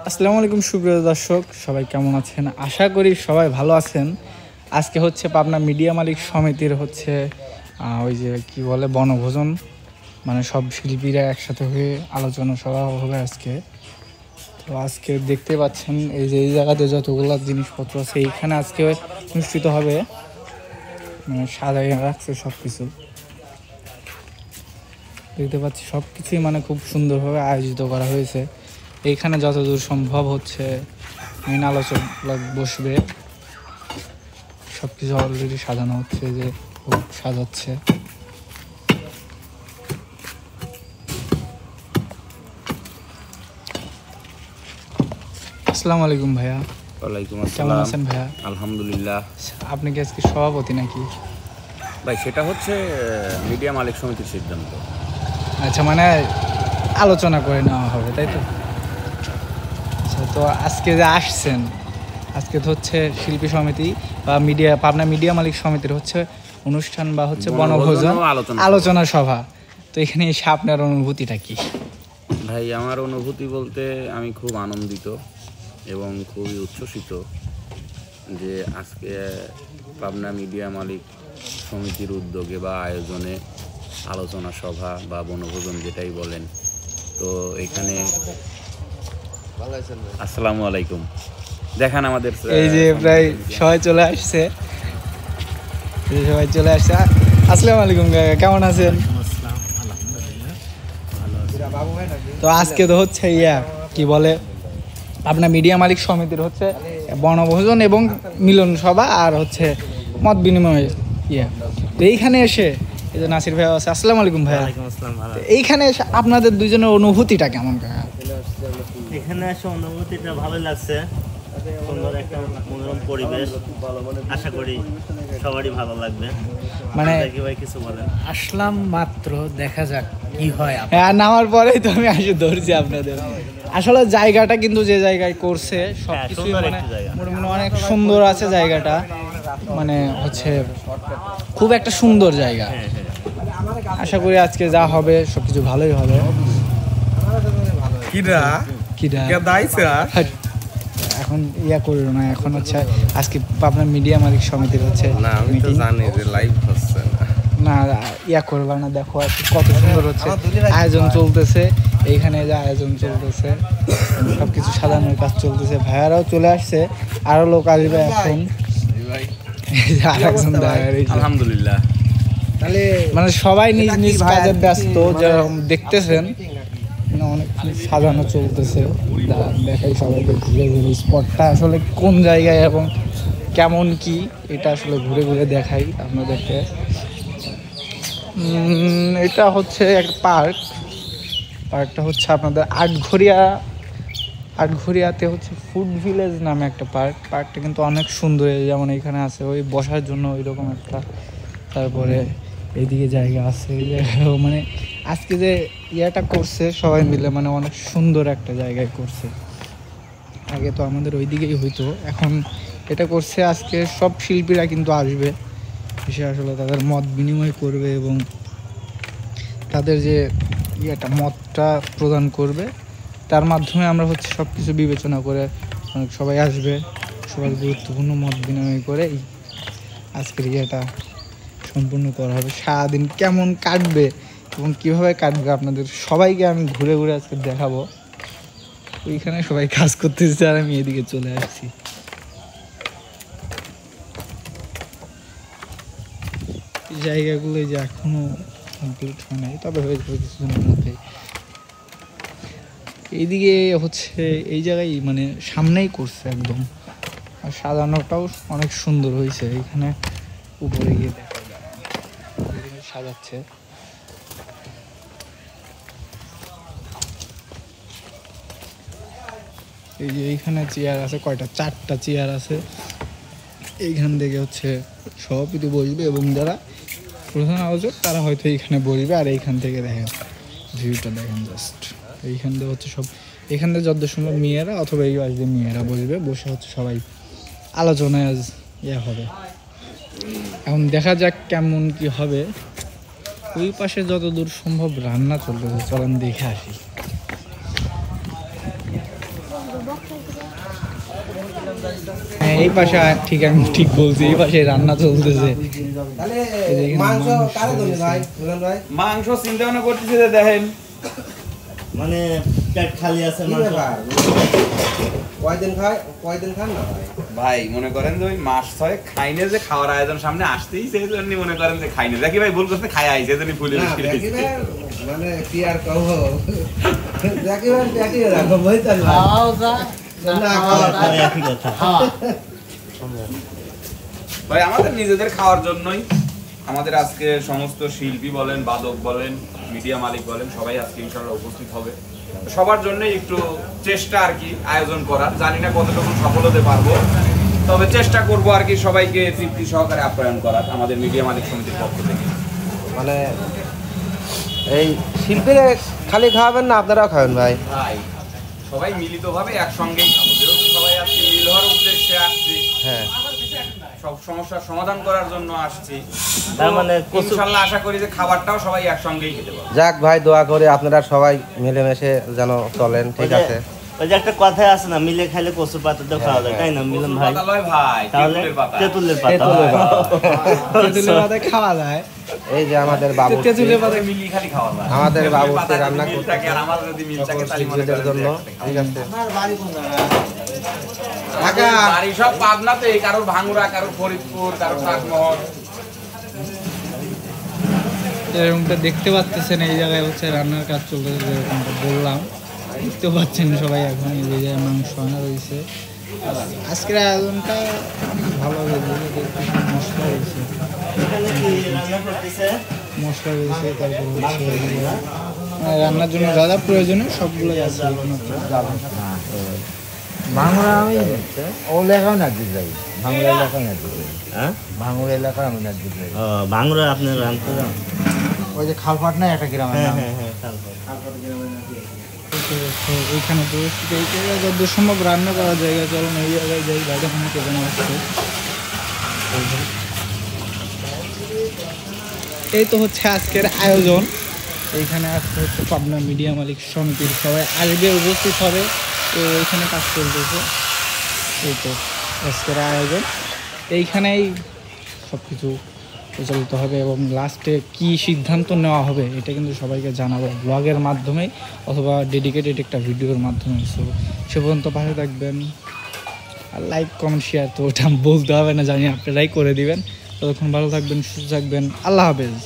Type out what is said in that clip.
আসসালামু আলাইকুম সুপ্রিয় দর্শক, সবাই কেমন আছেন? আশা করি সবাই ভালো আছেন। আজকে হচ্ছে পাবনা মিডিয়া মালিক সমিতির হচ্ছে ওই যে কি বলে বনভোজন, মানে সব শিল্পীরা একসাথে হয়ে আলোচনা সভা হবে আজকে। তো আজকে দেখতে পাচ্ছেন এই যে এই জায়গাতে যতগুলো জিনিসপত্র আছে এইখানে আজকে অনুষ্ঠিত হবে, মানে সাজাই রাখছে সব কিছু। দেখতে পাচ্ছি সব কিছুই মানে খুব সুন্দরভাবে আয়োজিত করা হয়েছে। এইখানে যতদূর সম্ভব হচ্ছে মেন আলোচনা বসবে, সব কিছু অলরেডি সাজানো হচ্ছে, যে খুব সাজাচ্ছে। আসসালামু আলাইকুম ভাইয়া। ওয়ালাইকুম কেমন আসসালাম। আছেন ভাইয়া? আলহামদুলিল্লাহ। আপনি কি আজকে সভাপতি নাকি? ভাই সেটা হচ্ছে মিডিয়া মালিক সমিতির সিদ্ধান্ত। আচ্ছা, মানে আলোচনা করে নেওয়া হবে, তাই তো? আচ্ছা, তো আজকে যে আসছেন, আজকে তো হচ্ছে শিল্পী সমিতি বা পাবনা মিডিয়া মালিক সমিতির হচ্ছে অনুষ্ঠান বা হচ্ছে বনভোজন আলোচনা সভা। তো এখানে এসে আপনার অনুভূতিটা কি? ভাই আমার অনুভূতি বলতে আমি খুব আনন্দিত এবং খুবই উচ্ছ্বসিত যে আজকে পাবনা মিডিয়া মালিক সমিতির উদ্যোগে বা আয়োজনে আলোচনা সভা বা বনভোজন যেটাই বলেন, তো এখানে আসসালামু আলাইকুম দেখান আমাদের এই যে প্রায় সবাই চলে আসছে, আসসালামু আলাইকুম কাকা, কেমন আছেন? তো আজকে তো হচ্ছে কি বলে আপনার মিডিয়া মালিক সমিতির হচ্ছে বনভোজন এবং মিলন সভা আর হচ্ছে মত বিনিময় তো এইখানে এসে এই যে নাসির ভাই আছে, আসসালামু আলাইকুম ভাইয়া। এইখানে এসে আপনাদের দুইজনের অনুভূতিটা কেমন কাকা? এখানে এসে অনুভূতিটা ভালো লাগছে, সুন্দর একটা মনোরম পরিবেশ, আশা করি সবারই ভালো লাগবে। মানে ভাই কিছু বলেন? আসলাম মাত্র, দেখা যাক কি হয়। হ্যাঁ, নামার পরেই তো আমি আসে ধরছি আপনাদের। আসলে জায়গাটা কিন্তু যে জায়গায় করছে সবকিছুই মানে অনেক সুন্দর আছে জায়গাটা, মানে হচ্ছে খুব একটা সুন্দর জায়গা। আশা করি আজকে যা হবে সবকিছু ভালোই হবে। এখন করল না, এখন হচ্ছে আজকে আপনার মিডিয়া মালিক সমিতির হচ্ছে না করবা না। দেখো আজকে কত সুন্দর হচ্ছে আয়োজন চলতেছে, এইখানে যে আয়োজন চলতেছে সবকিছু সাজানোর কাজ চলতেছে। ভাইয়ারাও চলে আসছে, আরো লোক আসবে এখন। আলহামদুলিল্লাহ, তাহলে মানে সবাই নিজ নিজ কাজে ব্যস্ত, যেরকম দেখতেছেন অনেক সাজানো চলতেছে। দেখাই সবাইকে ঘুরে ঘুরে স্পটটা আসলে কোন জায়গায় এবং কেমন কি, এটা আসলে ঘুরে ঘুরে দেখাই আপনাদেরকে। এটা হচ্ছে একটা পার্কটা হচ্ছে আপনাদের আটঘরিয়াতে হচ্ছে ফুড ভিলেজ নামে একটা পার্কটা কিন্তু অনেক সুন্দর। যেমন এখানে আছে ওই বসার জন্য ওই রকম একটা, তারপরে এইদিকে জায়গা আছে, মানে আজকে যে করছে সবাই মিলে, মানে অনেক সুন্দর একটা জায়গায় করছে। আগে তো আমাদের ওইদিকেই হইতো, এখন এটা করছে। আজকে সব শিল্পীরা কিন্তু আসবে, এসে আসলে তাদের মত বিনিময় করবে এবং তাদের যে মতটা প্রদান করবে, তার মাধ্যমে আমরা হচ্ছে সব কিছু বিবেচনা করে সবাই আসবে, সবাই গুরুত্বপূর্ণ মত বিনিময় করে আজকের সম্পূর্ণ করা হবে। সারাদিন কেমন কাটবে এবং কীভাবে কাটবে আপনাদের সবাইকে আমি ঘুরে ঘুরে আজকে দেখাবো। ওইখানে সবাই কাজ করতেছে আর আমি এদিকে চলে আসছি। এই জায়গাগুলো যে এখনো কমপ্লিট হয় নাই, তবে হয়ে যাবে কিছুদিনের মধ্যে। এইদিকে হচ্ছে এই জায়গায় মানে সামনেই করছে একদম, আর সাজানোটাও অনেক সুন্দর হয়েছে। এখানে উপরে গিয়ে দেখা যায় সাজাচ্ছে। এই যে এইখানে চেয়ার আছে কয়টা, 4টা চেয়ার আছে। এইখান থেকে হচ্ছে সভাপতি বসবে এবং যারা প্রধান আয়োজক তারা হয়তো এইখানে বসবে। আর এইখান থেকে দেখেন ভিউটা, দেখেন জাস্ট এইখান থেকে হচ্ছে সব, এখান থেকে যত সময় মেয়েরা অথবা এই আসবে মেয়েরা বসবে, বসে হচ্ছে সবাই আলোচনায় হবে। এখন দেখা যাক কেমন কি হবে। ওই পাশে যতদূর সম্ভব রান্না চলতেছে, চলেন দেখে আসি। হ্যাঁ, এই পাশে ঠিক আমি ঠিক বলছি, এই পাশে রান্না চলতেছে। মাংস চিন্তা ভাবনা করতেছে যে দেখেন মানে পেট খালি আছে কয়দিন খান না ভাই? ভাই মনে করেন যে ওই মাস 6 খাইনে যে খাওয়ার আয়োজন সামনে আসতেই সেই জন্য মনে করেন যে খাইনে দেখি ভাই ভুল করতে খাই আইছে জন্য ভুলে না, দেখি ভাই, মানে কি আর কহবো, দেখি ভাই, দেখি রাখো, বুঝতে পারলাম। না, খাওয়া- একই কথা। ভাই আমাদের নিজেদের খাওয়ার জন্যই আমাদের আজকে সমস্ত শিল্পী বলেন, বাদক বলেন, মিডিয়া মালিক বলেন, সবাই আজকে ইনশাআল্লাহ উপস্থিত হবে। সবার জন্যই একটু চেষ্টা আর কি আয়োজন করার, জানি না কতটুকু সফল হতে পারবো, তবে চেষ্টা করব আর কি সবাইকে তৃপ্তি সহকারে আপ্যায়ন করার আমাদের মিডিয়া মালিক সমিতির পক্ষ থেকে। মানে এই শিল্পীরা খালি খাওয়াবেন না, আপনারাও খাবেন ভাই? ভাই সবাই মিলিতভাবে একসঙ্গেই খাবো, যেহেতু সবাই আজকে মিল হওয়ার উদ্দেশ্যে আসছি, হ্যাঁ, সব সমস্যার সমাধান করার জন্য আসছি। তার মানে কচু ইনশাআল্লাহ আশা করি যে খাবারটাও সবাই একসঙ্গেই খেতে পারবো। যাক ভাই, দোয়া করে আপনারা সবাই মিলেমিশে যেন চলেন, ঠিক আছে? ওই যে একটা কথাই আছে না, মিলে খাইলে কচুর পাতা দিয়ে খাওয়া যায়, তাই না মিলন ভাই? পাতা লয় ভাই, তাহলে তেঁতুলের পাতা। তেঁতুলের পাতা। তেঁতুলের পাতা। তেঁতুলের পাতায় খাওয়া যায়। এই যে আমাদের বাবু, তেঁতুলের পাতা মিলিয়ে খালি খাওয়া যায়। আমাদের তেঁতুলের বাবুর্চি পাতা যদি রান্না মিল করতে থাকে আর আমার যদি মিল থাকে তাহলে মনে শিল্পীদের করেন জন্য, যে ঠিক আছে? আমাদের বাড়ি সব পাবনাতে, কারোর ভাঙ্গুরা, কারোর ফরিদপুর, কারোর চাকমহল। এরকমটা দেখতে পাচ্ছেন, এই জায়গায় হচ্ছে রান্নার কাজ চলতেছে, যেরকমটা বললাম দেখতে পাচ্ছেন সবাই। এখন এই জায়গায় মাংস আনা রয়েছে। আজকের আয়োজনটা অনেক ভালো হয়েছে, মশলা রয়েছে, এখানে কি রান্না করতেছে? মশলা রয়েছে, তারপর হচ্ছে রান্নার জন্য যা যা প্রয়োজনীয় সবগুলোই আছে। একমাত্র জ্বালা। ভাঙড়া আমি ও এলাকাও না দিতে যাই, ভাঙড়া এলাকাও না দিতে যাই, হ্যাঁ? ভাঙড়া এলাকাও আমি না দিতে যাই। ও, ভাঙড়া আপনি রান্না যান? ওই যে খালপাট না একটা গ্রামের হ্যাঁ নাম, হ্যাঁ হ্যাঁ, তারপর। তো এইখানে পরিস্থিতি এই জায়গায় যত সম্ভব রান্না করার জায়গা, চলুন এই জায়গায় যাই, বাইরে অনেকে যেন আসছে। এই তো হচ্ছে আজকের আয়োজন। এইখানে আজকে হচ্ছে পাবনা মিডিয়া মালিক সমিতির সবাই আসবে, উপস্থিত হবে। তো এইখানে কাজ চলতেছে। এই তো আজকের আয়োজন, এইখানেই সব কিছু প্রচলিত হবে এবং লাস্টে কি সিদ্ধান্ত নেওয়া হবে এটা কিন্তু সবাইকে জানাবো ব্লগের মাধ্যমে অথবা ডেডিকেটেড একটা ভিডিওর মাধ্যমে। সো সে পর্যন্ত পাশে থাকবেন, আর লাইক কমেন্ট শেয়ার তো ওটা বলতে হবে না, জানি আপনারাই করে দিবেন। ততক্ষণ ভালো থাকবেন, সুস্থ থাকবেন, আল্লাহ হাফেজ।